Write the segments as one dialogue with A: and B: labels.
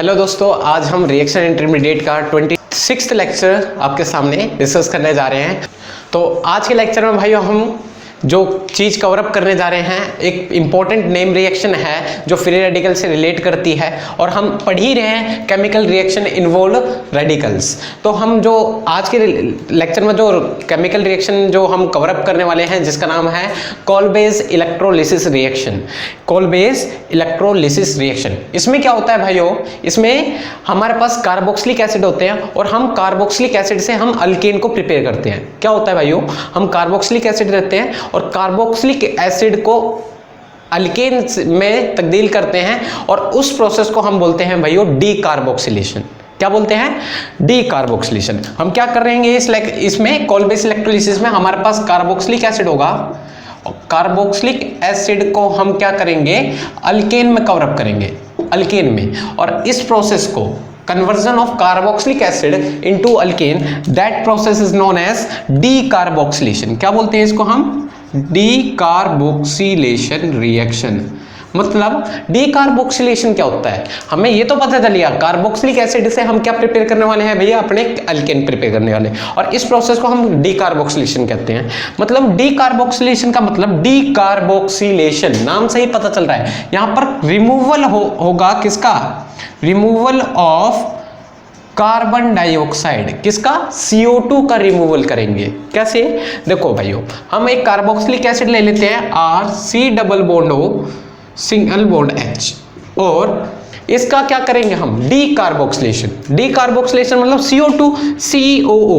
A: Hello दोस्तों, आज हम रिएक्शन इंटरमीडिएट का 26th लेक्चर आपके सामने डिस्कस करने जा रहे हैं। तो आज के लेक्चर में भाइयों हम जो चीज़ कवर अप करने जा रहे हैं, एक इम्पॉर्टेंट नेम रिएक्शन है जो फ्री रेडिकल से रिलेट करती है, और हम पढ़ ही रहे हैं केमिकल रिएक्शन इन्वॉल्व रेडिकल्स। तो हम जो आज के लेक्चर में जो केमिकल रिएक्शन जो हम कवर अप करने वाले हैं, जिसका नाम है कोलबेज इलेक्ट्रोलिसिस रिएक्शन। कोलबेज इलेक्ट्रोलिसिस रिएक्शन, इसमें क्या होता है भाइयों, इसमें हमारे पास कार्बोक्सिलिक एसिड होते हैं और हम कार्बोक्सिलिक एसिड से हम अल्केन को प्रिपेयर करते हैं। क्या होता है भाइयों, हम कार्बोक्सिलिक एसिड रहते हैं और कार्बोक्सिलिक एसिड को अल्केन में तब्दील करते हैं, और उस प्रोसेस को हम बोलते हैं भाइयों डी कार्बोक्सिलेशन। क्या बोलते हैं? D carboxylation. हम क्या करेंगे इसमें कोलबेज इलेक्ट्रोलिसिस में हमारे पास कार्बोक्सिलिक एसिड होगा, कार्बोक्सिलिक एसिड को हम क्या करेंगे, अल्केन में कवर अप करेंगे, अल्केन में। और इस प्रोसेस को conversion of carboxylic acid into alkane, that process is known as decarboxylation। क्या बोलते हैं इसको हम? decarboxylation reaction। मतलब डीकार्बोक्सिलेशन क्या होता है, हमें ये तो पता चल गया कार्बोक्सिलिक एसिड से हम क्या प्रिपेयर करने वाले हैं भैया, अपने अल्केन प्रिपेयर करने वाले, और इस प्रोसेस को हम डीकार्बोक्सिलेशन कहते हैं। मतलब डीकार्बोक्सिलेशन का मतलब डीकार्बोक्सिलेशन, नाम से ही पता चल रहा है, यहां पर रिमूवल होगा किसका, रिमूवल ऑफ कार्बन डाइऑक्साइड। किसका? CO2 का रिमूवल करेंगे। कैसे? देखो भाइयों, हम एक कार्बोक्सिलिक एसिड ले लेते हैं RC double bond O single bond H, और इसका क्या करेंगे हम, डीकार्बोक्सिलेशन। डीकार्बोक्सिलेशन मतलब CO2 COO,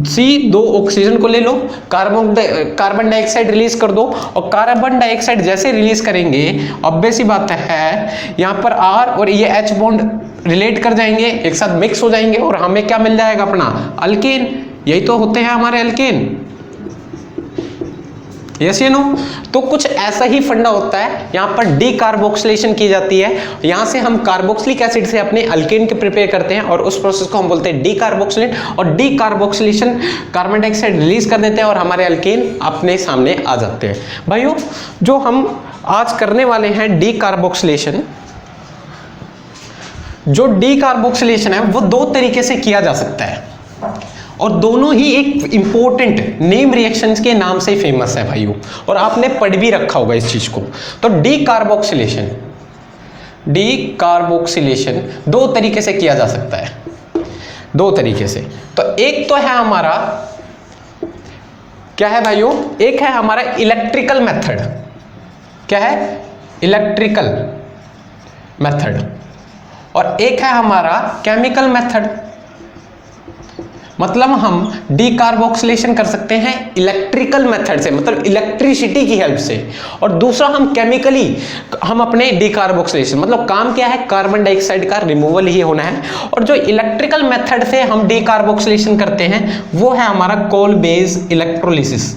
A: C दो ऑक्सीजन को ले लो, कार्बन डाइऑक्साइड रिलीज कर दो, और कार्बन डाइऑक्साइड जैसे रिलीज करेंगे, ऑब्वियस सी बात है यहाँ पर R और ये H बॉन्ड रिलेट कर जाएंगे, एक साथ मिक्स हो जाएंगे, और हमें क्या मिल जाएगा, अपना अल्केन। यही तो होते हैं हमारे अल्केन, यस या नो। तो कुछ ऐसा ही फंडा होता है, यहाँ पर डीकार्बोक्सिलेशन की जाती है, यहाँ से हम कार्बोक्सिलिक एसिड से अपने अल्केन के प्रिपेयर करते हैं, और उस प्रोसेस को हम बोलते हैं डीकार्बोक्सिलेशन। और डीकार्बोक्सिलेशन कार्बन डाइऑक्साइड रिलीज कर देते हैं और हमारे अल्केन अपने सामने आ जाते हैं। भाइयों, जो हम आज करने वाले हैं डीकार्बोक्सिलेशन, जो डीकार्बोक्सिलेशन है वो दो तरीके से किया जा सकता है, और दोनों ही एक इंपॉर्टेंट नेम रिएक्शंस के नाम से फेमस है भाइयों, और आपने पढ़ भी रखा होगा इस चीज को। तो डीकार्बोक्सिलेशन, डीकार्बोक्सिलेशन दो तरीके से किया जा सकता है, दो तरीके से। तो एक तो है हमारा, क्या है भाइयों, एक है हमारा इलेक्ट्रिकल मेथड। क्या है? Electrical method. और एक है हमारा केमिकल मेथड। मतलब हम डीकार्बोक्सिलेशन कर सकते हैं इलेक्ट्रिकल मेथड से, मतलब इलेक्ट्रिसिटी की हेल्प से, और दूसरा हम केमिकली हम अपने डीकार्बोक्सिलेशन, मतलब काम क्या है, कार्बन डाइऑक्साइड का रिमूवल ही होना है। और जो इलेक्ट्रिकल मेथड से हम डीकार्बोक्सिलेशन करते हैं वो है हमारा कोलबेज इलेक्ट्रोलिसिस।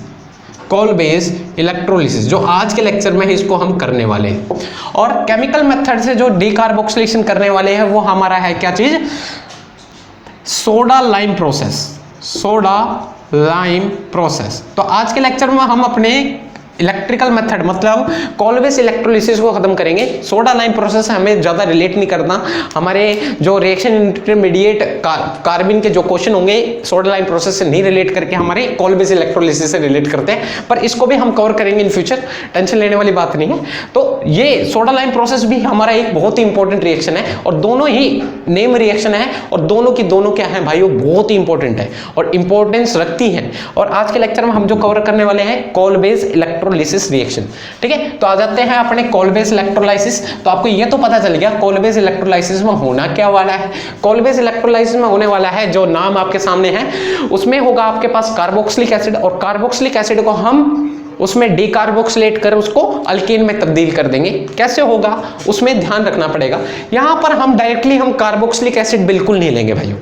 A: कोलबेज इलेक्ट्रोलिसिस, जो आज के लेक्चर में इसको हम करने वाले हैं। और केमिकल मेथड से जो डीकार्बोक्सिलेशन करने वाले हैं वो हमारा है क्या चीज, soda lime process. Soda lime process. तो आज के लेक्चर में हम अपने इलेक्ट्रिकल मेथड मतलब कोलबेज इलेक्ट्रोलिसिस को खत्म करेंगे। सोडा लाइम प्रोसेस हमें ज़्यादा रिलेट नहीं करना, हमारे जो रिएक्शन इंटरमीडिएट कार्बिन के जो क्वेश्चन होंगे सोडा लाइम प्रोसेस से नहीं रिलेट करके हमारे कोलबेज इलेक्ट्रोलिसिस से रिलेट करते हैं, पर इसको भी हम कवर करेंगे इन फ्यूचर, टेंशन लेने वाली बात नहीं है। तो ये सोडा लाइम प्रोसेस भी हमारा एक बहुत ही इंपॉर्टेंट रिएक्शन है, और दोनों ही नेम रिएक्शन है, और दोनों की दोनों क्या है भाइयों, बहुत ही इंपॉर्टेंट है और इंपॉर्टेंस रखती है। और आज के लेक्चर में हम जो कवर करने वाले हैं कोलबेज इलेक्ट्रोलिसिस रिएक्शन। ठीक है, तो आ जाते हैं अपने कोलबेज इलेक्ट्रोलाइसिस। तो आपको ये तो पता चल गया कोलबेज इलेक्ट्रोलाइसिस में होना क्या वाला है। कोलबेज इलेक्ट्रोलाइसिस में होने वाला है, जो नाम आपके सामने है उसमें होगा आपके पास कार्बोक्सिलिक एसिड, और कार्बोक्सिलिक एसिड को हम उसमें डीकार्बोक्सिलेट कर उसको अल्केन में तब्दील कर देंगे। कैसे होगा उसमें ध्यान रखना पड़ेगा। यहां पर हम डायरेक्टली हम कार्बोक्सिलिक एसिड बिल्कुल नहीं लेंगे भाइयों,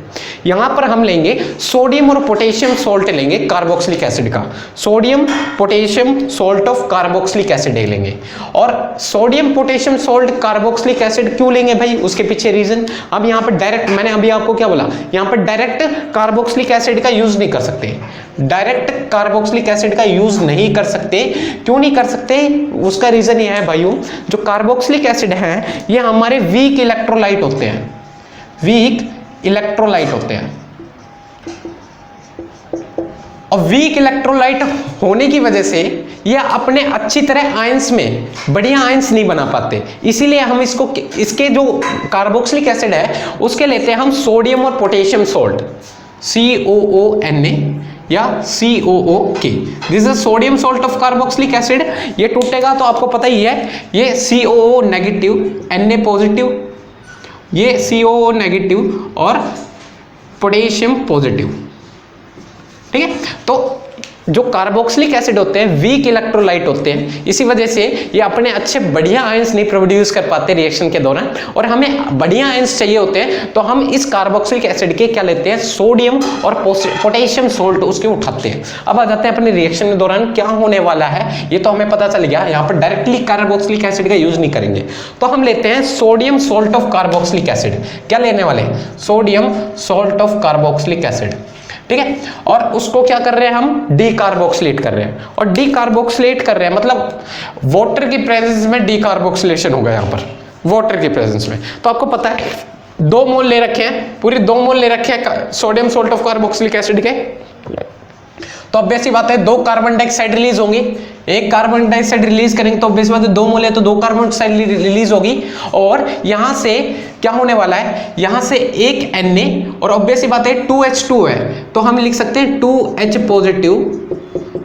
A: यहां पर हम लेंगे सोडियम और पोटेशियम सोल्ट लेंगे कार्बोक्सिलिक एसिड का, sodium potassium salt of carboxylic acid लेंगे। और sodium potassium salt carboxylic acid क्यों लेंगे भाई, उसके पीछे रीजन। अब यहाँ पर डायरेक्ट, मैंने अभी आपको क्या बोला, यहाँ पर डायरेक्ट कार्बोक्सिलिक एसिड का यूज नहीं कर सकते, डायरेक्ट कार्बोक्सिलिक एसिड का यूज नहीं कर सकते। क्यों नहीं कर सकते, उसका रीजन ये है भाइयों, जो कार्बोक्सिलिक एसिड है ये हमारे वीक इलेक्ट्रोलाइट होते हैं, वीक इलेक्ट्रोलाइट होते हैं। और वीक इलेक्ट्रोलाइट होने की वजह से ये अपने अच्छी तरह आयंस में बढ़िया आयंस नहीं बना पाते, इसीलिए हम इसके जो कार्बोक्सिलिक एसिड है उसके लेते हैं हम सोडियम और पोटेशियम सोल्ट, COONA या COOK। This is sodium salt of carboxylic acid. ये टूटेगा तो आपको पता ही है, ये COO नेगेटिव, Na पॉजिटिव, ये COO नेगेटिव और पोटेशियम पॉजिटिव, ठीक है। तो जो कार्बोक्सिलिक एसिड होते हैं वीक इलेक्ट्रोलाइट होते हैं, इसी वजह से ये अपने अच्छे बढ़िया आयंस नहीं प्रोड्यूस कर पाते रिएक्शन के दौरान, और हमें बढ़िया आयंस चाहिए होते हैं तो हम इस कार्बोक्सिलिक एसिड के क्या लेते हैं, सोडियम और पोटेशियम सोल्ट उसके उठाते हैं। अब आ जाते हैं अपने रिएक्शन के दौरान क्या होने वाला है, ये तो हमें पता चल गया। यहाँ पर डायरेक्टली कार्बोक्सिलिक एसिड का यूज नहीं करेंगे, तो हम लेते हैं sodium salt of carboxylic acid. क्या लेने वाले, sodium salt of carboxylic acid, ठीक है। और उसको क्या कर रहे हैं, हम डीकार्बोक्सिलेट कर रहे हैं। और डीकार्बोक्सिलेट कर रहे हैं मतलब वाटर की प्रेजेंस में डीकार्बोक्सिलेशन होगा यहाँ पर, वाटर की प्रेजेंस में। तो आपको पता है 2 मोल ले रखे हैं, पूरे 2 मोल ले रखे हैं sodium salt of carboxylic acid के। तो ऑब्वियस सी बात है 2 कार्बन डाइऑक्साइड रिलीज होंगे, एक कार्बन डाइऑक्साइड रिलीज करेंगे तो ऑब्वियस बात है 2 मोल है तो 2 कार्बन डाइऑक्साइड रिलीज होगी। और यहां से क्या होने वाला है, यहां से एक Na और ऑब्वियस सी बात है 2H2 है तो हम लिख सकते हैं 2H positive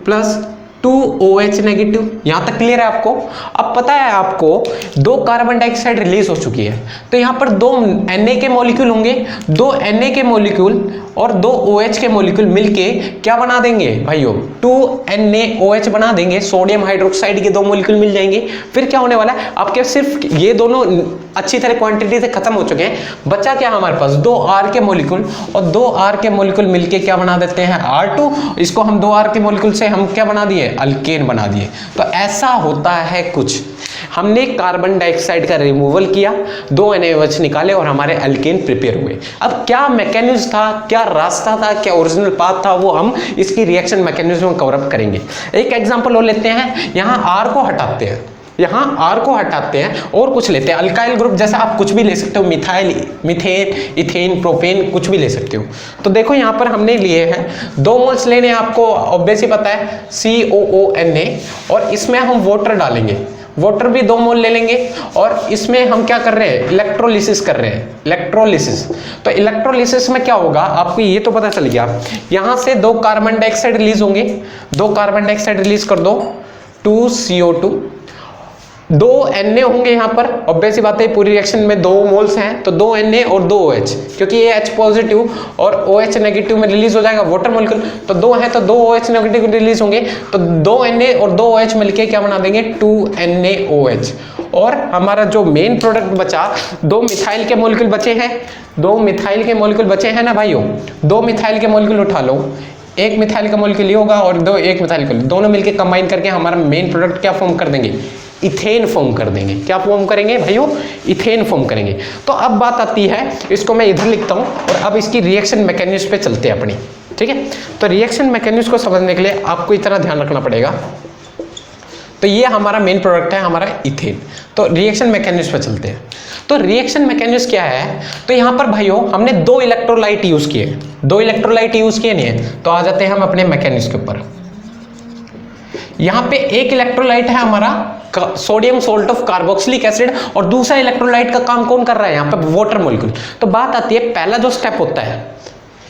A: plus 2OH negative. यहां तक क्लियर है आपको। अब पता है आपको 2 कार्बन डाइऑक्साइड रिलीज हो चुकी है तो यहां पर 2 Na के मॉलिक्यूल होंगे, 2 Na के मॉलिक्यूल और 2 OH के मॉलिक्यूल मिलके क्या बना देंगे भाइयों, 2NaOH बना देंगे। सोडियम हाइड्रोक्साइड के 2 मॉलिक्यूल मिल जाएंगे। फिर क्या होने वाला है, आपके सिर्फ ये दोनों अच्छी तरह क्वांटिटी से खत्म हो चुके हैं, बचा क्या हमारे पास 2 R के मॉलिक्यूल, और 2 R के मॉलिक्यूल मिलके क्या बना देते हैं R2। इसको हम 2 R के मॉलिक्यूल से हम क्या बना दिए, अल्केन बना दिए। तो ऐसा होता है कुछ, हमने कार्बन डाइऑक्साइड का रिमूवल किया, 2 NaOH निकाले और हमारे अल्केन प्रिपेयर हुए। अब क्या मैकेनिज्म था, क्या रास्ता था, क्या ओरिजिनल पाथ था, वो हम इसकी रिएक्शन मैकेनिज्म कवर अप करेंगे। एक एग्जांपल और लेते हैं, यहाँ R को हटाते हैं, यहाँ R को हटाते हैं और कुछ लेते हैं अल्काइल ग्रुप, जैसा आप कुछ भी ले सकते हो, मिथाइल, मीथेन, इथेन, प्रोपेन, कुछ भी ले सकते हो। तो देखो यहाँ पर हमने लिए हैं 2 मोल्स लेने, आपको ऑब्वियस ही पता है COONA, और इसमें हम वाटर डालेंगे, वाटर भी 2 मोल ले लेंगे। और इसमें हम क्या कर रहे हैं, इलेक्ट्रोलिसिस कर रहे हैं, इलेक्ट्रोलिसिस। तो इलेक्ट्रोलिसिस में क्या होगा आपको ये तो पता चल गया, यहां से 2 कार्बन डाइऑक्साइड रिलीज होंगे, 2 कार्बन डाइऑक्साइड रिलीज कर दो, 2 CO2, 2 Na होंगे यहाँ पर। ऑब्वियस बात है पूरी रिएक्शन में 2 मोल्स हैं तो 2 Na और 2 OH, क्योंकि ये H पॉजिटिव और OH नेगेटिव में रिलीज हो जाएगा वाटर मॉलिक्यूल, तो 2 है तो 2 OH नेगेटिव रिलीज होंगे, तो 2 Na और 2 OH मिलके क्या बना देंगे 2 NaOH। और हमारा जो मेन प्रोडक्ट बचा, 2 मिथाइल के मॉलिक्यूल बचे हैं, 2 मिथाइल के मॉलिक्यूल बचे हैं ना भाइयों, 2 मिथाइल के मॉलिक्यूल उठा लो, एक मिथाइल का मॉलिक्यूल ये होगा और 2 एक मिथाइल का, दोनों मिलके कंबाइन करके हमारा मेन प्रोडक्ट क्या फॉर्म कर देंगे, इथेन फॉर्म कर देंगे। क्या फॉर्म करेंगे भाइयों, इथेन फॉर्म करेंगे। तो अब बात आती है, इसको मैं इधर लिखता हूं और अब इसकी रिएक्शन मैकेनिज्म पे चलते हैं अपनी, ठीक है। तो रिएक्शन मैकेनिज्म को समझने के लिए आपको इतना ध्यान रखना पड़ेगा। तो ये हमारा मेन प्रोडक्ट है हमारा इथेन। तो रिएक्शन मैकेनिज्म पे चलते हैं। तो रिएक्शन मैकेनिज्म क्या है, तो यहाँ पर भाइयों हमने 2 इलेक्ट्रोलाइट यूज किए, 2 इलेक्ट्रोलाइट यूज किए नहीं है। तो आ जाते हैं हम अपने मैकेनिज्म के ऊपर। यहाँ पे एक इलेक्ट्रोलाइट है हमारा sodium salt of carboxylic acid, और दूसरा इलेक्ट्रोलाइट का काम कौन कर रहा है यहाँ पे, वाटर मॉलिक्यूल। तो बात आती है, पहला जो स्टेप होता है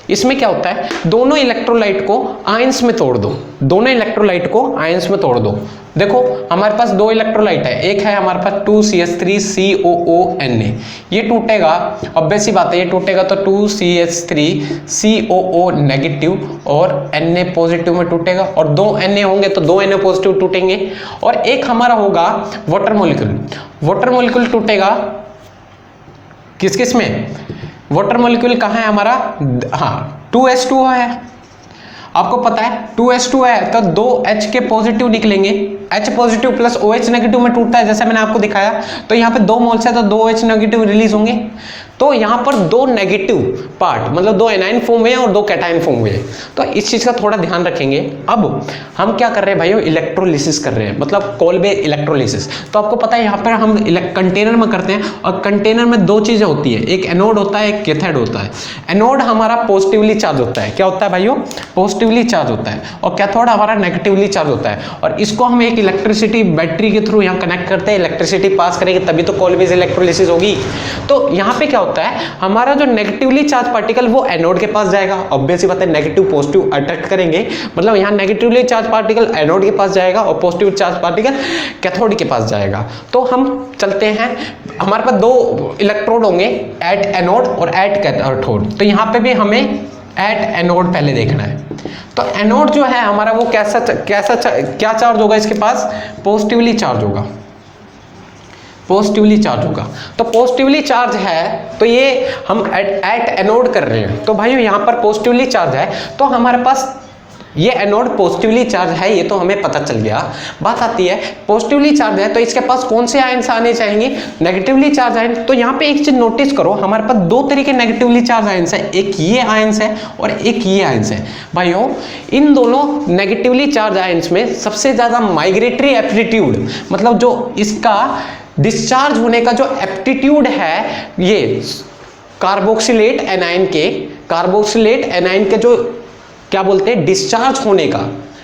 A: इसमें क्या होता है, दोनों इलेक्ट्रोलाइट को आयंस में तोड़ दो, दोनों इलेक्ट्रोलाइट को आयंस में तोड़ दो। देखो हमारे पास 2 इलेक्ट्रोलाइट है, एक है हमारे पास 2CH3COONA, ये टूटेगा, ऑब्वियस सी बात है ये टूटेगा तो 2CH3COO नेगेटिव और Na पॉजिटिव में टूटेगा, और 2 Na होंगे तो 2 Na पॉजिटिव टूटेंगे। और एक हमारा होगा वाटर मॉलिक्यूल, वाटर मॉलिक्यूल टूटेगा किस किस में, वाटर मॉलिक्यूल कहाँ है हमारा, हाँ 2H2 है, आपको पता है 2H2 है तो 2H के पॉजिटिव निकलेंगे, H positive plus OH negative में टूटता है जैसे मैंने आपको दिखाया। तो यहाँ पे 2 मोल्स है तो 2H नेगेटिव रिलीज होंगे। तो यहाँ पर दो नेगेटिव पार्ट, मतलब दो एनाइन फॉर्म हुए और दो कैटाइन फॉर्म हुए, तो इस चीज का थोड़ा ध्यान रखेंगे। अब हम क्या कर रहे हैं भाइयों, इलेक्ट्रोलिसिस कर रहे हैं, मतलब कोल्बे इलेक्ट्रोलिसिस। तो आपको पता है यहाँ पर हम कंटेनर में करते हैं, और कंटेनर में दो चीजें होती है, एक एनोड होता है, एक कैथोड होता है। एनोड हमारा पॉजिटिवली चार्ज होता है, क्या होता है भाइयों, पॉजिटिवली चार्ज होता है, और कैथोड हमारा नेगेटिवली चार्ज होता है, और इसको हम एक इलेक्ट्रिसिटी बैटरी के थ्रू यहाँ कनेक्ट करते हैं, इलेक्ट्रिसिटी पास करेंगे तभी तो कोल्बेज इलेक्ट्रोलिसिस होगी। तो यहाँ पे क्या होता है, हमारा जो नेगेटिवली चार्ज पार्टिकल वो एनोड के पास जाएगा, ऑब्वियस सी बात है, नेगेटिव पॉजिटिव अट्रैक्ट करेंगे, मतलब यहाँ नेगेटिवली चार्ज पार्टिकल एनोड के पास जाएगा और पॉजिटिव चार्ज पार्टिकल कैथोड के पास जाएगा। तो हम चलते हैं, हमारे पास दो इलेक्ट्रोड होंगे, एट एनोड और एट कैथोड। तो यहाँ पे भी हमें एट एनोड पहले देखना है। तो एनोड जो है हमारा वो क्या चार्ज होगा, इसके पास पॉजिटिवली चार्ज होगा, पॉजिटिवली चार्ज होगा। तो पॉजिटिवली चार्ज है तो ये हम एट एनोड कर रहे हैं, तो भाइयों यहाँ पर पॉजिटिवली चार्ज है, तो हमारे पास ये एनोड पॉजिटिवली चार्ज है, ये तो हमें पता चल गया। बात आती है पॉजिटिवली चार्ज है तो इसके पास कौन से आयन्स आने चाहिए, नेगेटिवली चार्ज आयन। तो यहाँ पे एक चीज नोटिस करो, हमारे पास दो तरीके नेगेटिवली चार्ज आयन्स है, एक ये आयन्स है और एक ये आयन्स है। भाइयों इन दोनों नेगेटिवली चार्ज आयन्स में सबसे ज्यादा माइग्रेटरी एप्टीट्यूड, मतलब जो इसका डिस्चार्ज होने का जो एप्टीट्यूड है, ये कार्बोक्सिलेट एनाइन के जो क्या बोलते हैं, डिस्चार्ज होने का,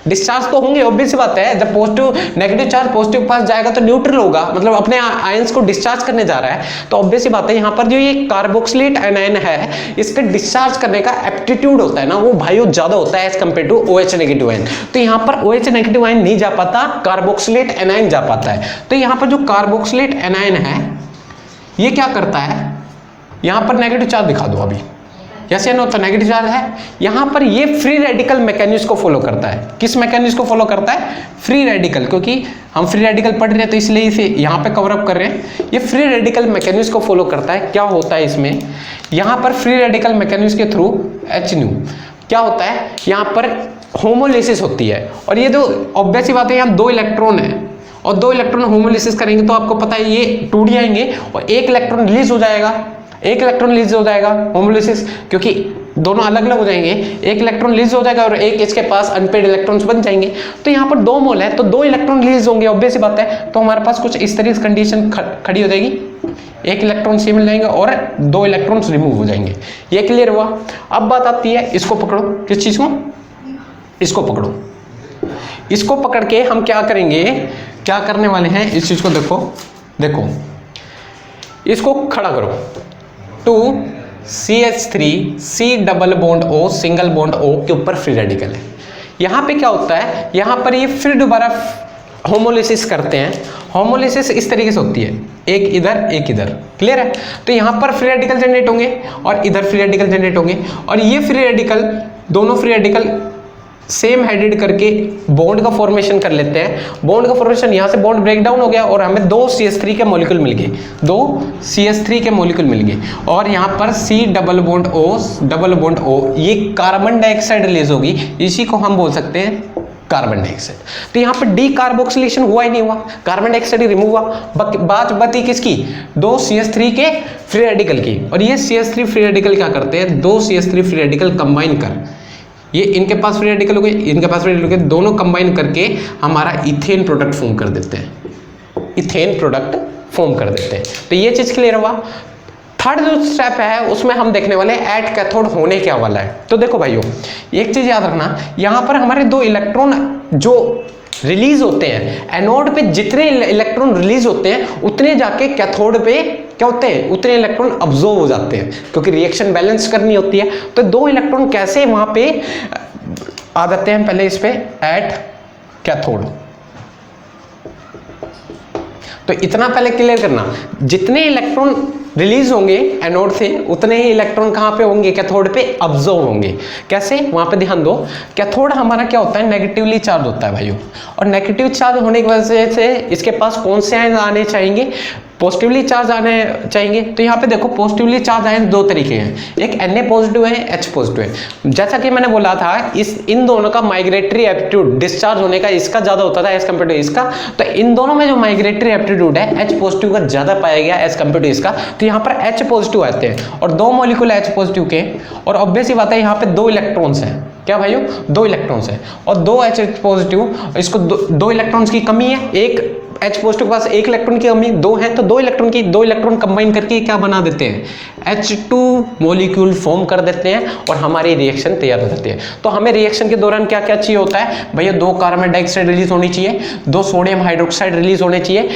A: डिस्चार्ज तो होंगे, ऑब्वियस बात है, जब पॉजिटिव नेगेटिव चार्ज पॉजिटिव के पास जाएगा तो न्यूट्रल होगा, मतलब अपने आयंस को डिस्चार्ज करने जा रहा है। तो ऑब्वियस बात है यहाँ पर जो ये कार्बोक्सिलेट एनाइन है, इसका डिस्चार्ज करने का एप्टीट्यूड होता है ना, वो भाइयों ज्यादा होता है as compared to OH negative ion. तो यहाँ पर OH नेगेटिव आयन नहीं जा पाता, कार्बोक्सिलेट एनाइन जा पाता है। तो यहाँ पर जो कार्बोक्सिलेट एनाइन है ये क्या करता है, यहाँ पर नेगेटिव चार्ज दिखा दो अभी, यस या नो, तो नेगेटिव चार्ज है। यहाँ पर ये फ्री रेडिकल मैकेनिज्म को फॉलो करता है, किस मैकेनिज्म को फॉलो करता है, फ्री रेडिकल, क्योंकि हम फ्री रेडिकल पढ़ रहे हैं तो इसलिए इसे यहाँ पे कवर अप कर रहे हैं। ये फ्री रेडिकल मैकेनिज्म को फॉलो करता है। क्या होता है इसमें, यहाँ पर फ्री रेडिकल मैकेनिज्म के थ्रू HNu क्या होता है, यहाँ पर होमोलिसिस होती है, और ये तो ऑब्वियस सी बात है, यहाँ दो इलेक्ट्रॉन है और दो इलेक्ट्रॉन होमोलिसिस करेंगे तो आपको पता है ये 2D आएंगे और एक इलेक्ट्रॉन रिलीज हो जाएगा, एक इलेक्ट्रॉन रिलीज हो जाएगा होमोलिसिस, क्योंकि दोनों अलग अलग हो जाएंगे, एक इलेक्ट्रॉन रिलीज हो जाएगा और एक इसके पास अनपेड इलेक्ट्रॉन्स बन जाएंगे। तो यहाँ पर दो मोल है तो दो इलेक्ट्रॉन रिलीज होंगे, ऑब्वियस सी बात है। तो हमारे पास कुछ इस तरह की कंडीशन खड़ी हो जाएगी, एक इलेक्ट्रॉन से मिल जाएंगे और दो इलेक्ट्रॉन्स रिमूव हो जाएंगे। ये क्लियर हुआ। अब बात आती है, इसको पकड़ो, किस चीज को, इसको पकड़ो, इसको पकड़ के हम क्या करेंगे, क्या करने वाले हैं, इस चीज को देखो, देखो इसको खड़ा करो, 2CH3 C double bond O single bond O के ऊपर फ्री रेडिकल है। यहाँ पे क्या होता है, यहाँ पर ये फिर दोबारा होमोलिसिस करते हैं। होमोलिसिस इस तरीके से होती है, एक इधर एक इधर, क्लियर है। तो यहाँ पर फ्री रेडिकल जनरेट होंगे और इधर फ्री रेडिकल जनरेट होंगे, और ये फ्री रेडिकल, दोनों फ्री रेडिकल सेम हेडेड करके बॉन्ड का फॉर्मेशन कर लेते हैं। बॉन्ड का फॉर्मेशन, यहाँ से बॉन्ड ब्रेक डाउन हो गया और हमें दो CH3 के मॉलिक्यूल मिल गए, दो CH3 के मॉलिक्यूल मिल गए, और यहाँ पर C डबल बॉन्ड O, ये कार्बन डाइऑक्साइड रिलीज होगी, इसी को हम बोल सकते हैं कार्बन डाइऑक्साइड। तो यहाँ पर डीकार्बोक्सिलेशन हुआ ही नहीं हुआ, कार्बन डाइऑक्साइड रिमूव हुआ। बात बती किसकी, दो CH3 के फ्री रेडिकल की, और ये CH3 फ्री रेडिकल क्या करते हैं, दो CH3 फ्री रेडिकल कंबाइन कर, ये इनके पास फ्री रेडिकल हो गए, इनके पास फ्री रेडिकल हो गए, दोनों कंबाइन करके हमारा इथेन प्रोडक्ट फॉर्म कर देते हैं, इथेन प्रोडक्ट फॉर्म कर देते हैं। तो ये चीज क्लियर हुआ। थर्ड जो स्टेप है उसमें हम देखने वाले हैं एट कैथोड होने क्या वाला है। तो देखो भाइयों, एक चीज याद रखना, यहाँ पर हमारे दो इलेक्ट्रॉन जो रिलीज होते हैं, एनोड पे जितने इलेक्ट्रॉन रिलीज होते हैं उतने जाके कैथोड पे क्या होते हैं, उतने इलेक्ट्रॉन अब्जॉर्ब हो जाते हैं, क्योंकि रिएक्शन बैलेंस करनी होती है। तो दो इलेक्ट्रॉन कैसे वहां पे आ जाते हैं, पहले इस पे एट कैथोड। तो इतना पहले क्लियर करना, जितने इलेक्ट्रॉन रिलीज होंगे एनोड से उतने ही इलेक्ट्रॉन कहाँ पे होंगे, कैथोड पे अब्जॉर्ब होंगे। कैसे, वहां पे ध्यान दो, कैथोड हमारा क्या होता है, नेगेटिवली चार्ज होता है भाइयों, और नेगेटिव चार्ज होने की वजह से इसके पास कौन से आयन आने चाहिए, पॉजिटिवली चार्ज आने चाहिए, तो यहाँ पे देखो पॉजिटिवली चार्ज आए दो तरीके हैं, एक Na पॉजिटिव है, H पॉजिटिव है। जैसा कि मैंने बोला था इन दोनों का माइग्रेटरी एप्टीट्यूड डिस्चार्ज होने का इसका ज्यादा होता था एज कम्पेयर टू इसका, तो इन दोनों में जो माइग्रेटरी एप्टीट्यूड है H पॉजिटिव का ज्यादा पाया गया एज कम्पेयर टू इसका, तो यहाँ पर H पॉजिटिव आते हैं और दो मॉलिक्यूल H पॉजिटिव के, और ऑब्वियस ही बात है यहाँ पे दो इलेक्ट्रॉन्स हैं, क्या भाइयों दो इलेक्ट्रॉन्स हैं और दो H पॉजिटिव, इसको दो इलेक्ट्रॉन्स की कमी है, एक H पॉजिटिव के पास एक इलेक्ट्रॉन की कमी, दो है तो दो इलेक्ट्रॉन कंबाइन करके क्या बना देते हैं H2 मॉलिक्यूल फॉर्म कर देते हैं और हमारी रिएक्शन तैयार हो जाती है। तो हमें रिएक्शन के दौरान क्या क्या चाहिए होता है भैया, दो कार्बन डाइऑक्साइड रिलीज होनी चाहिए, दो सोडियम हाइड्रोक्साइड रिलीज होने चाहिए,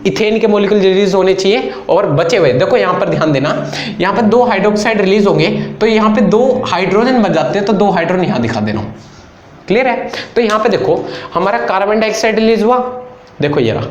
A: इथेन के मॉलिक्यूल रिलीज होने चाहिए और बचे हुए, देखो यहाँ पर ध्यान देना, यहाँ पर दो हाइड्रोक्साइड रिलीज होंगे तो यहाँ पे दो हाइड्रोजन बन जाते हैं, तो दो हाइड्रोजन यहाँ दिखा दे रहा हूँ, क्लियर है। तो यहाँ पे देखो हमारा कार्बन डाइऑक्साइड रिलीज हुआ, देखो ये रहा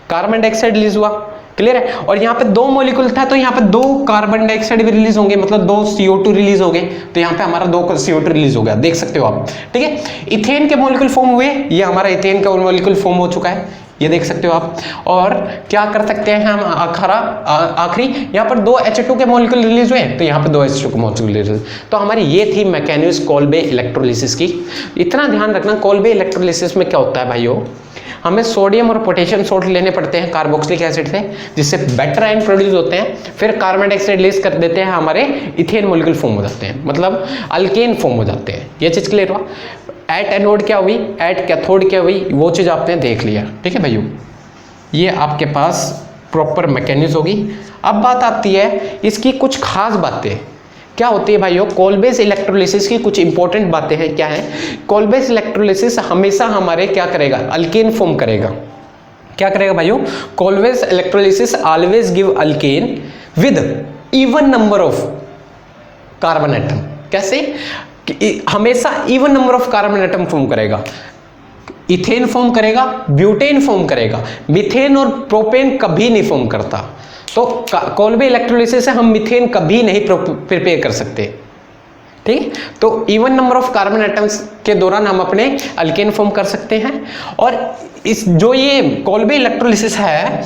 A: कार्बन डाइऑक्साइड रिलीज हुआ, क्लियर है, और यहाँ पे दो मॉलिक्यूल था तो यहाँ पे दो कार्बन डाइऑक्साइड भी रिलीज होंगे, मतलब दो CO2 रिलीज हो गए, तो यहाँ पे हमारा दो CO2 रिलीज हो गया, देख सकते हो आप, ठीक है। इथेन के मॉलिक्यूल फॉर्म हुए, ये हमारा इथेन का मॉलिक्यूल फॉर्म हो चुका है, ये देख सकते हो आप। और क्या कर सकते हैं हम आखिरी यहाँ पर दो H2 के मॉलिक्यूल रिलीज हुए, तो यहाँ पे दो H2 के मॉलिक्यूल रिलीज, तो हमारी ये थी मैकेनिज्म कोल्बे इलेक्ट्रोलिसिस की। इतना ध्यान रखना कोल्बे इलेक्ट्रोलिसिस में क्या होता है भाइयों, हमें सोडियम और पोटेशियम सोल्ट लेने पड़ते हैं कार्बोक्सिलिक एसिड से, जिससे बेटर आयन प्रोड्यूस होते हैं, फिर कार्बन डाइऑक्साइड रिलीज कर देते हैं, हमारे इथेन मॉलिक्यूल फॉर्म हो जाते हैं, मतलब अल्केन फॉर्म हो जाते हैं। ये चीज क्लियर हुआ। एट एनोड क्या हुई, एट कैथोड क्या हुई, वो चीज आपने देख लिया, ठीक है भाइयों। ये आपके पास प्रॉपर मैकेनिज्म होगी। अब बात आती है इसकी कुछ खास बातें क्या होती है भाइयों, कोल्बेस इलेक्ट्रोलिसिस की कुछ इंपॉर्टेंट बातें हैं। क्या है, कोल्बेस इलेक्ट्रोलिसिस हमेशा हमारे क्या करेगा, अल्केन फॉर्म करेगा। क्या करेगा भाइयों, Kolbe's electrolysis always give alkane with even number of carbon atom. कैसे, हमेशा even number of carbon atom form करेगा, इथेन फॉर्म करेगा, ब्यूटेन फॉर्म करेगा, मीथेन और प्रोपेन कभी नहीं फॉर्म करता। तो कोल्बे इलेक्ट्रोलिसिस से हम मीथेन कभी नहीं प्रिपेयर कर सकते, ठीक। तो even number of carbon atoms के दौरान हम अपने अल्केन फॉर्म कर सकते हैं। और इस जो ये कोल्बे इलेक्ट्रोलिसिस है,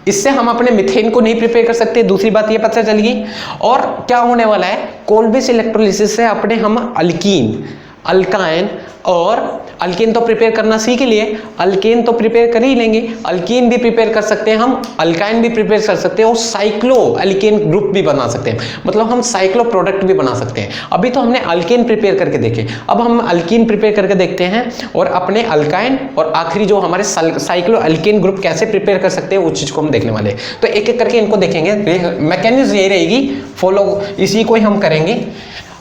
A: इससे हम अपने मीथेन को नहीं प्रिपेयर कर सकते, दूसरी बात ये पता चल गई। और क्या होने वाला है, कोल्बेस इलेक्ट्रोलिसिस से अपने हम अल्कीन, अल्काइन और अल्केन तो प्रिपेयर करना सीख लिए, अल्केन तो प्रिपेयर कर ही लेंगे, अल्कीन भी प्रिपेयर कर सकते हैं हम, अल्काइन भी प्रिपेयर कर सकते हैं और साइक्लो अल्केन ग्रुप भी बना सकते हैं, मतलब हम साइक्लो प्रोडक्ट भी बना सकते हैं। अभी तो हमने अल्केन प्रिपेयर करके देखे, अब हम अल्कीन प्रिपेयर करके देखते हैं और अपने अल्काइन और आखिरी जो हमारे साइक्लो अल्केन ग्रुप कैसे प्रिपेयर कर सकते हैं उस चीज को हम देखने वाले हैं। तो एक एक करके इनको देखेंगे, मैकेनिज्म यही रहेगी, फॉलो इसी को ही हम करेंगे।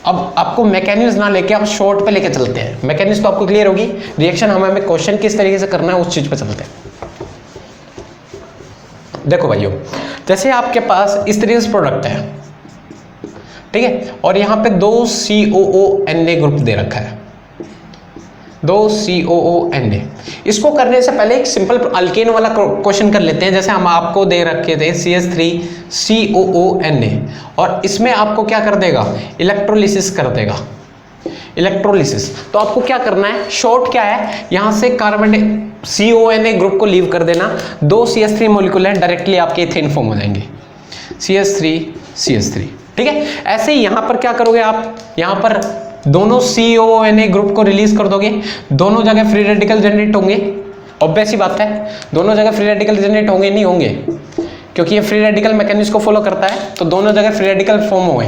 A: अब आपको मैकेनिज्म ना लेके आप शॉर्ट पे लेके चलते हैं, मैकेनिज्म तो आपको क्लियर होगी, रिएक्शन हमें क्वेश्चन किस तरीके से करना है उस चीज पे चलते हैं। देखो भाइयों, जैसे आपके पास इस तरीके से प्रोडक्ट है, ठीक है, और यहाँ पे दो COONA ग्रुप दे रखा है, दो COONA। इसको करने से पहले एक सिंपल अल्केन वाला क्वेश्चन कर लेते हैं। जैसे हम आपको दे रखे थे CH3COONA, और इसमें आपको क्या कर देगा, इलेक्ट्रोलिसिस कर देगा, इलेक्ट्रोलिसिस। तो आपको क्या करना है, शॉर्ट क्या है, यहां से कार्बन CONA ग्रुप को लीव कर देना, दो CH3 मॉलिक्यूल है, डायरेक्टली आपके इथेन फॉर्म हो जाएंगे, CH3 ठीक है। ऐसे ही यहां पर क्या करोगे आप, यहां पर दोनों CONA ग्रुप को रिलीज कर दोगे, दोनों जगह फ्री रेडिकल जनरेट होंगे, ऑब्वियस ही बात है, दोनों जगह फ्री रेडिकल जनरेट होंगे नहीं होंगे, क्योंकि ये फ्री रेडिकल मैकेनिज्म को फॉलो करता है, तो दोनों जगह फ्री रेडिकल फॉर्म हुए,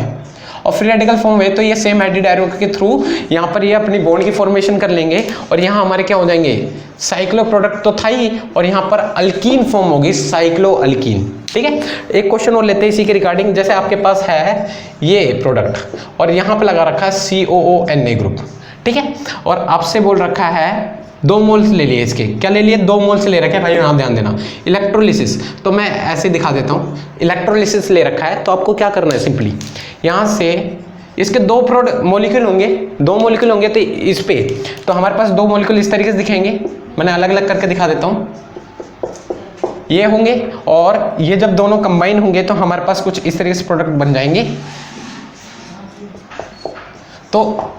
A: और फ्री रेडिकल फॉर्म हुए तो ये सेम एडिड आयरन के थ्रू यहाँ पर ये अपनी बॉन्ड की फॉर्मेशन कर लेंगे, और यहाँ हमारे क्या हो जाएंगे, साइक्लो प्रोडक्ट तो था ही, और यहाँ पर अल्कीन फॉर्म होगी, साइक्लो अल्कीन, ठीक है। एक क्वेश्चन और लेते हैं इसी के रिगार्डिंग। जैसे आपके पास है ये प्रोडक्ट और यहाँ पे लगा रखा है COONA ग्रुप, ठीक है, और आपसे बोल रखा है 2 मोल्स ले लिए, इसके क्या ले लिए, 2 मोल्स ले रखे हैं भाई, यहाँ ध्यान देना। इलेक्ट्रोलिसिस तो मैं ऐसे दिखा देता हूँ, इलेक्ट्रोलिसिस ले रखा है, तो आपको क्या करना है, सिंपली यहाँ से इसके 2 मॉलिक्यूल होंगे, 2 मॉलिक्यूल होंगे, तो इस पे तो हमारे पास 2 मॉलिक्यूल इस तरीके से दिखेंगे, मैंने अलग अलग करके दिखा देता हूँ, ये होंगे, और ये जब दोनों कंबाइन होंगे तो हमारे पास कुछ इस तरीके से प्रोडक्ट बन जाएंगे, तो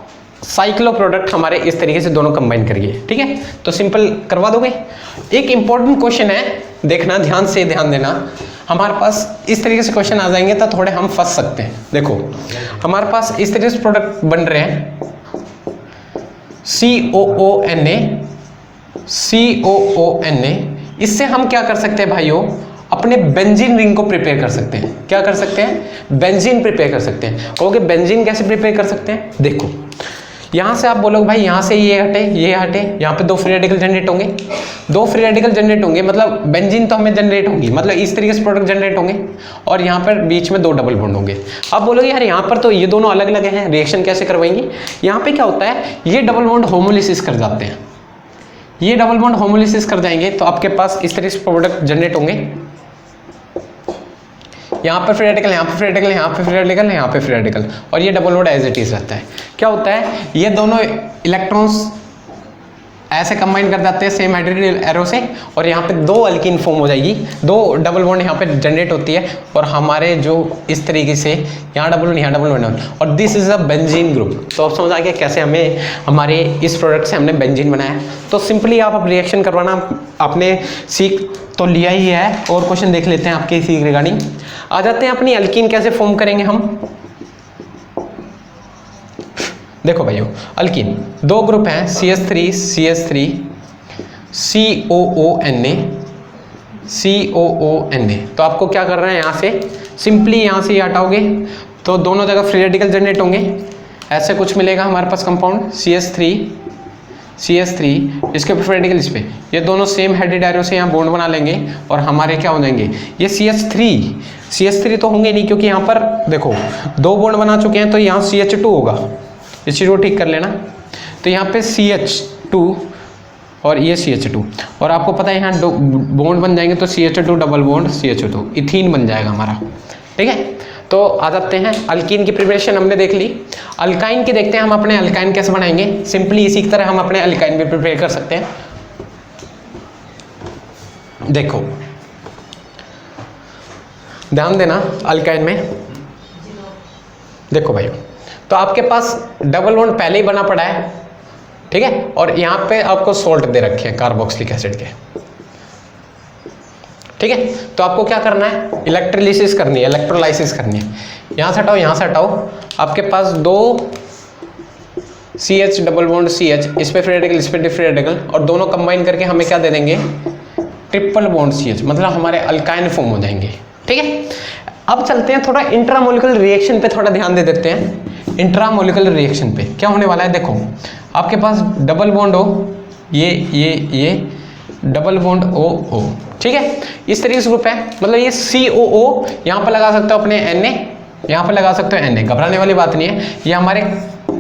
A: साइक्लो प्रोडक्ट हमारे इस तरीके से दोनों कंबाइन करिए, ठीक है। तो सिंपल करवा दोगे। एक इंपॉर्टेंट क्वेश्चन है, देखना ध्यान से, ध्यान देना, हमारे पास इस तरीके से क्वेश्चन आ जाएंगे तो थोड़े हम फंस सकते हैं। देखो हमारे पास इस तरीके से प्रोडक्ट बन रहे हैं COONA, COONA। इससे हम क्या कर सकते हैं भाइयों, अपने बेंजीन रिंग को प्रिपेयर कर सकते हैं। क्या कर सकते हैं, बेंजीन प्रिपेयर कर सकते हैं। कहोगे बेंजीन कैसे प्रिपेयर कर सकते हैं, देखो यहां से आप बोलोगे भाई यहां से ये हटे ये हटे, यहाँ पे 2 फ्री रेडिकल जनरेट होंगे, 2 फ्री रेडिकल जनरेट होंगे, मतलब बेंजीन तो हमें जनरेट होगी, मतलब इस तरीके से प्रोडक्ट जनरेट होंगे और यहाँ पर बीच में 2 डबल बॉन्ड होंगे। आप बोलोगे यार यहाँ पर तो ये दोनों अलग अलग हैं, रिएक्शन कैसे करवाएंगे। यहाँ पे क्या होता है, ये डबल बॉन्ड होमोलिसिस कर जाते हैं, ये डबल बॉन्ड होमोलिसिस कर जाएंगे तो आपके पास इस तरीके से प्रोडक्ट जनरेट होंगे। यहाँ पर फ्री रेडिकल, यहाँ पे फ्री रेडिकल, यहाँ पे फ्री रेडिकल, यहाँ पे फ्री रेडिकल, और ये double bond as it is रहता है। क्या होता है, ये दोनों इलेक्ट्रॉन्स ऐसे कंबाइन कर जाते हैं सेम हाइड्रोजन एरो से, और यहाँ पे 2 अल्कीन फॉर्म हो जाएगी, 2 डबल बॉन्ड यहाँ पे जनरेट होती है, और हमारे जो इस तरीके से यहाँ डबल बॉन्ड यहाँ डबल बॉन्ड, और this is a benzene group. तो आप समझ आ गया कैसे हमें हमारे इस प्रोडक्ट से हमने बेंजीन बनाया। तो सिंपली आप अब रिएक्शन करवाना आपने सीख तो लिया ही है, और क्वेश्चन देख लेते हैं आपके इसी रिगार्डिंग। आ जाते हैं अपनी अल्कीन कैसे फॉर्म करेंगे हम। देखो भाइयों अल्कीन 2 ग्रुप हैं, CH3 CH3 COONA COONA। तो आपको क्या करना है, यहाँ से सिंपली यहाँ से हटाओगे तो दोनों जगह फ्री रेडिकल जनरेट होंगे, ऐसे कुछ मिलेगा हमारे पास कंपाउंड CH3 इसके फ्री रेडिकल इस पे, ये दोनों सेम हेडेड एरो से यहाँ बॉन्ड बना लेंगे और हमारे क्या हो जाएंगे, ये CH3 तो होंगे नहीं क्योंकि यहाँ पर देखो 2 बॉन्ड बना चुके हैं, तो यहाँ CH2 होगा, इस चीज़ को ठीक कर लेना। तो यहाँ पे CH2 और ये CH2, और आपको पता है यहाँ बॉन्ड बन जाएंगे तो CH2 double bond CH2 ethene बन जाएगा हमारा, ठीक है। तो आ जाते हैं अल्कीन की प्रिपरेशन हमने देख ली। अल्काइन की देखते हैं हम अपने अल्काइन कैसे बनाएंगे। सिंपली इसी की तरह हम अपने अल्काइन भी प्रिपेयर कर सकते हैं। देखो ध्यान देना अल्काइन में, देखो भाइयों तो आपके पास डबल बॉन्ड पहले ही बना पड़ा है, ठीक है, और यहाँ पे आपको सोल्ट दे रखे हैं कार्बोक्सिलिक एसिड के, ठीक है। तो आपको क्या करना है, इलेक्ट्रोलिसिस करनी है, इलेक्ट्रोलाइसिस करनी है। यहाँ से हटाओ यहाँ से हटाओ, आपके पास 2 CH डबल बॉन्ड CH, इस पे फ्री रेडिकल इस पे फ्री रेडिकल, और दोनों कंबाइन करके हमें क्या दे देंगे, ट्रिपल बॉन्ड CH, मतलब हमारे अल्काइन फॉर्म हो जाएंगे, ठीक है। अब चलते हैं थोड़ा इंट्रामोलिकुलर रिएक्शन पे थोड़ा ध्यान दे देते हैं। इंट्रामोलिकुलर रिएक्शन पे क्या होने वाला है, देखो आपके पास डबल बॉन्ड हो, ये डबल बॉन्ड O, ठीक है, इस तरीके से ग्रुप है, मतलब ये COO, यहाँ पर लगा सकते हो अपने Na, यहाँ पर लगा सकते हो Na, घबराने वाली बात नहीं है, ये हमारे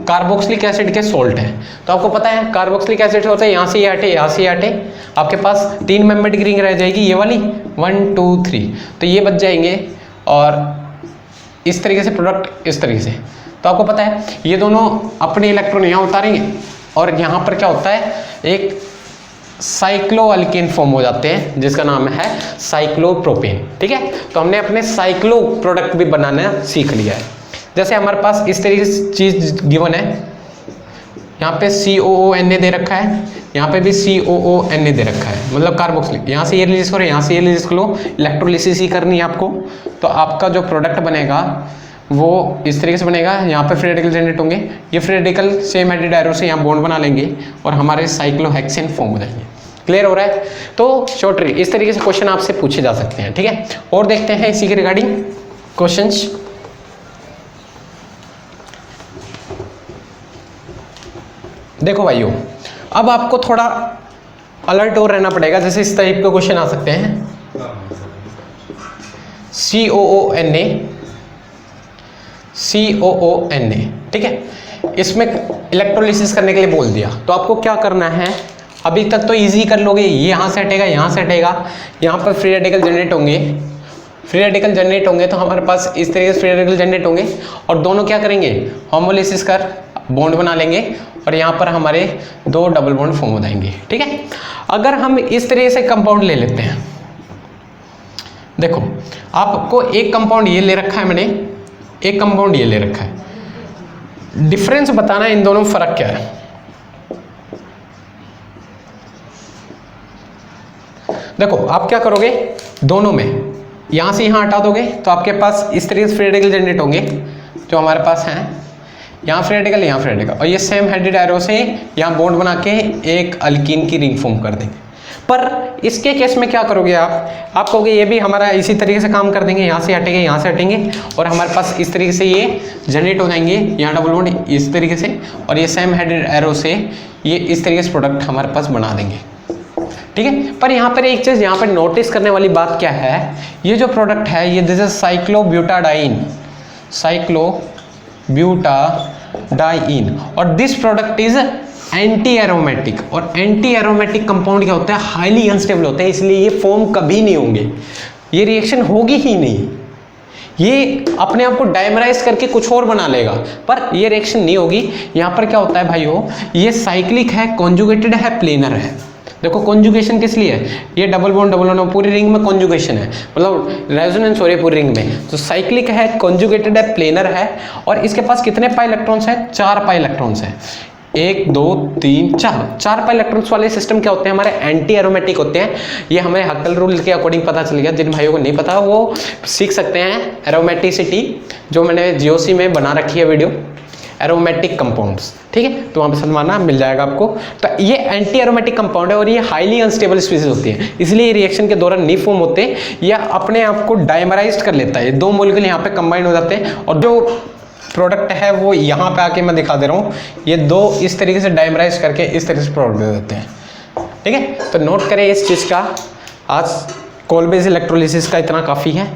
A: कार्बोक्सिलिक एसिड के सोल्ट है। तो आपको पता है कार्बोक्सिलिक एसिड होता है, यहाँ से ये हटे यहाँ से ये हटे, आपके पास 3 मेम्बर्ड रिंग रह जाएगी, ये वाली 1 2 3, तो ये बच जाएंगे, और इस तरीके से प्रोडक्ट इस तरीके से। तो आपको पता है ये दोनों अपने इलेक्ट्रॉन यहाँ उतारेंगे, और यहाँ पर क्या होता है, एक साइक्लोअल्केन फॉर्म हो जाते हैं जिसका नाम है साइक्लोप्रोपेन, ठीक है। तो हमने अपने साइक्लो प्रोडक्ट भी बनाना सीख लिया है। जैसे हमारे पास इस तरीके से चीज गिवन है, यहाँ पे COONA दे रखा है, यहाँ पे भी COONA दे रखा है, मतलब कार्बोक्सिलिक, यहाँ से ये रिलीज करो यहाँ से ये रिलीज करो, इलेक्ट्रोलिसिस ही करनी है आपको। तो आपका जो प्रोडक्ट बनेगा वो इस तरीके से बनेगा, यहाँ पे फ्री रेडिकल जनरेट होंगे, ये free radical same headed arrow से यहाँ बॉन्ड बना लेंगे और हमारे साइक्लोहेक्सेन फॉर्म हो जाएंगे। क्लियर हो रहा है। तो शॉर्ट ट्रिक इस तरीके से क्वेश्चन आपसे पूछे जा सकते हैं, ठीक है। और देखते हैं इसी के रिगार्डिंग क्वेश्चंस। देखो भाइयों अब आपको थोड़ा अलर्ट और रहना पड़ेगा, जैसे इस टाइप के क्वेश्चन आ सकते हैं, COONA, ठीक है। इसमें इलेक्ट्रोलिसिस करने के लिए बोल दिया, तो आपको क्या करना है, अभी तक तो इजी कर लोगे, ये यहाँ से हटेगा यहाँ से हटेगा, यहाँ पर फ्री रेडिकल जनरेट होंगे, फ्री रेडिकल जनरेट होंगे तो हमारे पास इस तरीके से फ्री रेडिकल जनरेट होंगे, और दोनों क्या करेंगे, होमोलिसिस कर बॉन्ड बना लेंगे, और यहाँ पर हमारे 2 डबल बॉन्ड फॉर्म हो जाएंगे, ठीक है। अगर हम इस तरीके से कंपाउंड ले लेते हैं, देखो आपको एक कंपाउंड ये ले रखा है मैंने, एक कंपाउंड ये ले रखा है, डिफरेंस बताना इन दोनों में फर्क क्या है। देखो आप क्या करोगे, दोनों में यहाँ से यहाँ हटा दोगे तो आपके पास इस तरीके से फ्री रेडिकल जनरेट होंगे जो हमारे पास हैं, यहाँ फ्री रेडिकल, यहाँ फ्री रेडिकल, और ये सेम हेडेड एरो से यहाँ बॉन्ड बना के एक अल्कीन की रिंग फॉर्म कर देंगे। पर इसके केस में क्या करोगे आप कहोगे ये भी हमारा इसी तरीके से काम कर देंगे, यहाँ से हटेंगे, यहाँ से हटेंगे, और हमारे पास इस तरीके से ये जनरेट हो जाएंगे, यहाँ डबल बॉन्ड इस तरीके से, और ये सेम हेडेड एरो से ये इस तरीके से प्रोडक्ट हमारे पास बना देंगे, ठीक है। पर यहाँ पर एक चीज़ यहाँ पर नोटिस करने वाली बात क्या है, ये जो प्रोडक्ट है ये दिस इज साइक्लोब्यूटाडाइन, साइक्लोब्यूटाडाइन, और this product is anti aromatic, और एंटी एरोमेटिक कंपाउंड क्या होता है, हाईली अनस्टेबल होते हैं, इसलिए ये फॉर्म कभी नहीं होंगे, ये रिएक्शन होगी ही नहीं, ये अपने आप को डायमराइज करके कुछ और बना लेगा, पर ये रिएक्शन नहीं होगी। यहाँ पर क्या होता है भाइयों, ये साइक्लिक है, कॉन्जुगेटेड है, प्लेनर है। देखो कॉन्जुगेशन किस लिए है, ये डबल बॉन्ड पूरी रिंग में कॉन्जुगेशन है, मतलब रेजोनेंस हो रही है पूरी रिंग में, तो साइक्लिक है, कॉन्जुगेटेड है, प्लेनर है, और इसके पास कितने पाई इलेक्ट्रॉन्स है, 4 पाई इलेक्ट्रॉन्स है, 1 2 3 4 पाई इलेक्ट्रॉन्स वाले सिस्टम क्या होते हैं, हमारे एंटी एरोमेटिक होते हैं। ये हमें हक्कल रूल के अकॉर्डिंग पता चल गया, जिन भाइयों को नहीं पता वो सीख सकते हैं एरोमेटिसिटी, जो मैंने जीओसी में बना रखी है वीडियो, एरोमेटिक कंपाउंड्स, ठीक है, तो वहाँ पे समझना मिल जाएगा आपको। तो ये एंटी एरोमेटिक कंपाउंड है और ये हाईली अनस्टेबल स्पीसीज होती है, इसलिए रिएक्शन के दौरान नहीं फॉर्म होते, या अपने आप को डायमराइज्ड कर लेता है, 2 मॉलिक्यूल यहाँ पे कंबाइन हो जाते हैं, और जो प्रोडक्ट है वो यहाँ पे आके मैं दिखा दे रहा हूँ, ये 2 इस तरीके से डायमराइज करके इस तरीके से प्रोडक्ट दे देते हैं, ठीक है। तो नोट करें इस चीज़ का, आज कोलबेज इलेक्ट्रोलिसिस का इतना काफ़ी है,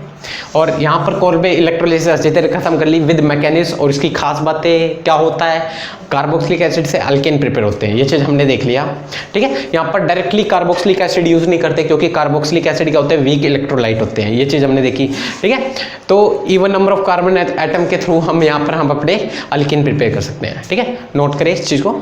A: और यहाँ पर कोलबे इलेक्ट्रोलिसिस अच्छी तरह खत्म कर ली विद मैकेनिज्म, और इसकी खास बातें क्या होता है, कार्बोक्सिलिक एसिड से अल्केन प्रिपेयर होते हैं, ये चीज़ हमने देख लिया, ठीक है। यहाँ पर डायरेक्टली कार्बोक्सिलिक एसिड यूज़ नहीं करते, क्योंकि कार्बोक्सिलिक एसिड क्या होते हैं, वीक इलेक्ट्रोलाइट होते हैं, ये चीज़ हमने देखी, ठीक है। तो even number of carbon atom के थ्रू हम यहाँ पर हम अपने अल्केन प्रिपेयर कर सकते हैं, ठीक है, नोट करें इस चीज़ को।